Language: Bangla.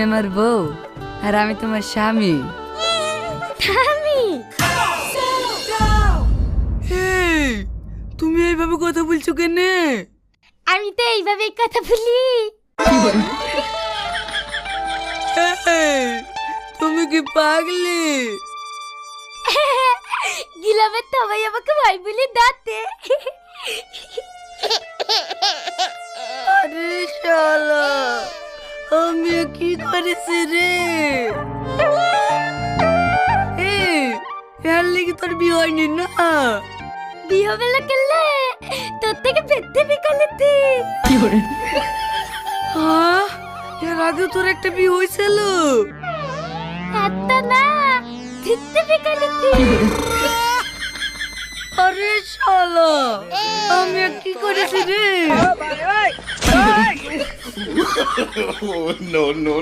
আমার বউ আর আমি তোমার স্বামী। স্বামী? তুমি এইভাবে কথা বলছো কেন? আমি তো এইভাবে কথা বলি। তুমি কি পাগলি? গিলামের সবাই আমাকে ভাই বলে ডাকে। আরে শালা, আমি কি করেছি রে? এর লেগে তোর বিয়ে হয়নি না? বিয়ে হবে না কেলে? তোর থেকে বেঁধে বিকালেতে। হ্যাঁ, এর আগে তোর একটা বিয়ে হয়েছিল? একটা না, বেঁধে বিকালেতে। আরে শালা, আমি কি করেছি রে? No, no, no.